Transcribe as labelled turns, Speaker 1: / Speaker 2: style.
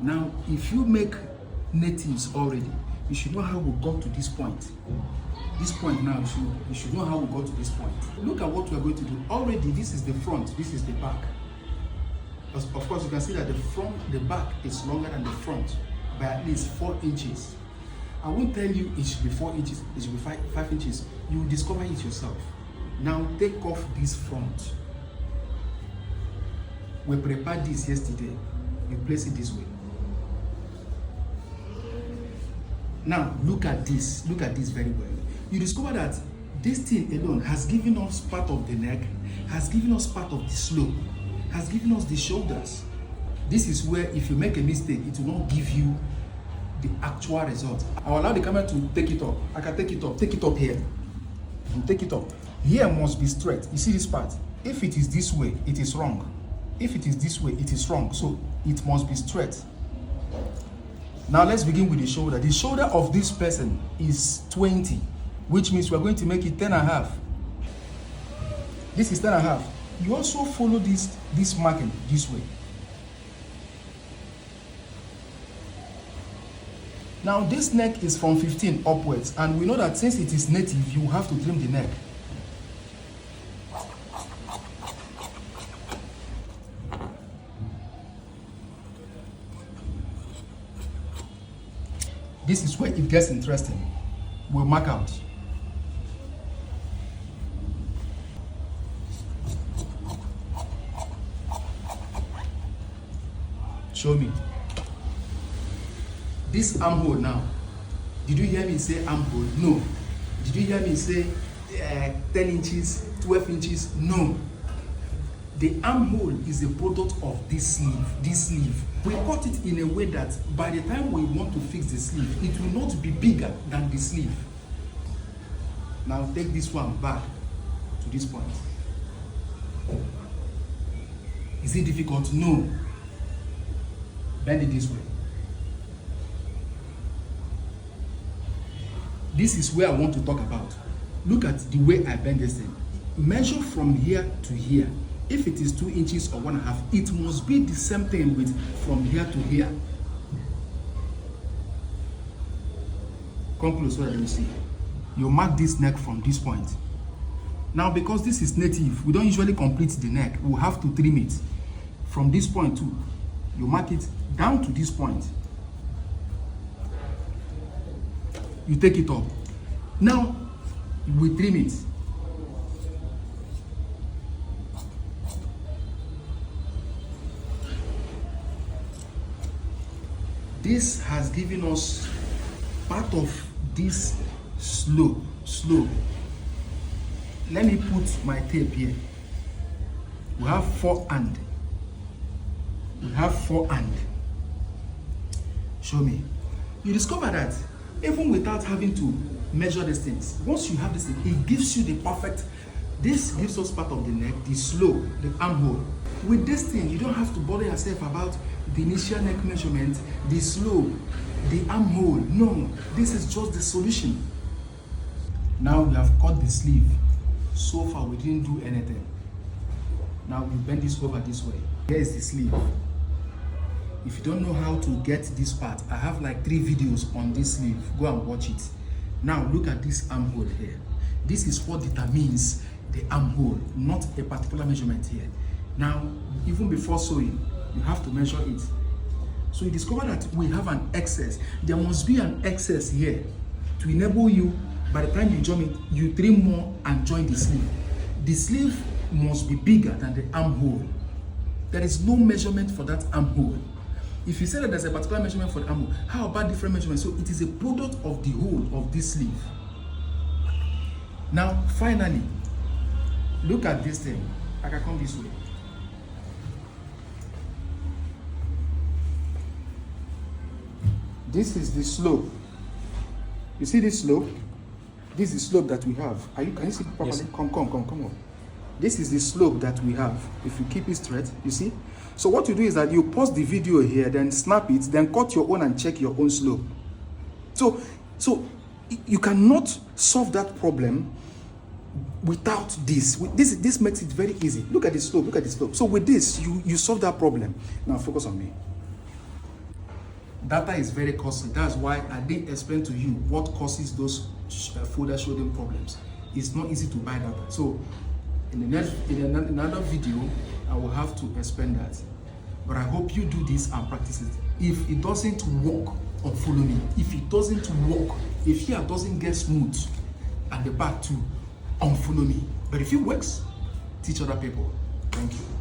Speaker 1: Now, if you make natives already, you should know how we got to this point. This point now, you should know how we got to this point. Look at what we are going to do. Already, this is the front, this is the back. Of course, you can see that the back is longer than the front by at least 4 inches. I won't tell you it should be 4 inches, it should be 5 inches. You will discover it yourself. Now, take off this front. We prepared this yesterday. You place it this way. Now, look at this very well. You discover that this thing alone has given us part of the neck, has given us part of the slope, has given us the shoulders. This is where if you make a mistake, it will not give you the actual result. I'll allow the camera to take it up. I can take it up here. You take it up. Here must be straight. You see this part? If it is this way, it is wrong. If it is this way, it is wrong. So it must be straight. Now let's begin with the shoulder. The shoulder of this person is 20, which means we're going to make it 10.5. This is 10.5. You also follow this marking this way. Now this neck is from 15 upwards, and we know that since it is native, you have to trim the neck. This is where it gets interesting. We'll mark out. Show me. This armhole now. Did you hear me say armhole? No. Did you hear me say 10 inches, 12 inches? No. The armhole is a product of this sleeve. We cut it in a way that by the time we want to fix the sleeve, it will not be bigger than the sleeve. Now take this one back to this point. Is it difficult? No. Bend it this way. This is where I want to talk about. Look at the way I bend this thing. Measure from here to here. If it is 2 inches or 1.5, it must be the same thing with from here to here. Come close so that you see. You mark this neck from this point. Now, because this is native, we don't usually complete the neck. We'll have to trim it from this point too. You mark it down to this point. You take it up. Now, we trim it. This has given us part of this slope. Let me put my tape here. We have 4 and. Show me. You discover that even without having to measure these things, once you have this thing, it gives you the perfect. This gives us part of the neck, the slope, the armhole. With this thing, you don't have to bother yourself about the initial neck measurement, the slope, the armhole. No, this is just the solution. Now we have cut the sleeve. So far we didn't do anything. Now we bend this over this way. Here is the sleeve. If you don't know how to get this part, I have like 3 videos on this sleeve. Go and watch it. Now look at this armhole here. This is what determines the armhole, not a particular measurement here. Now, even before sewing, you have to measure it. So you discover that we have an excess. There must be an excess here to enable you, by the time you join it, you trim more and join the sleeve. The sleeve must be bigger than the armhole. There is no measurement for that armhole. If you say that there's a particular measurement for the armhole, how about different measurements? So it is a product of the whole of this sleeve. Now, finally, look at this thing. I can come this way. This is the slope. You see this slope? This is the slope that we have. Can you see it properly? Yes. Come on. This is the slope that we have. If you keep it straight, you see? So what you do is that you pause the video here, then snap it, then cut your own and check your own slope. So you cannot solve that problem without this. This makes it very easy. Look at the slope. So with this, you solve that problem. Now focus on me. Data is very costly. That's why I didn't explain to you what causes those folder shouldering problems. It's not easy to buy data. So in another video, I will have to explain that. But I hope you do this and practice it. If it doesn't work, unfollow me. If it doesn't work, if here doesn't get smooth and the back too, unfollow me. But if it works, teach other people. Thank you.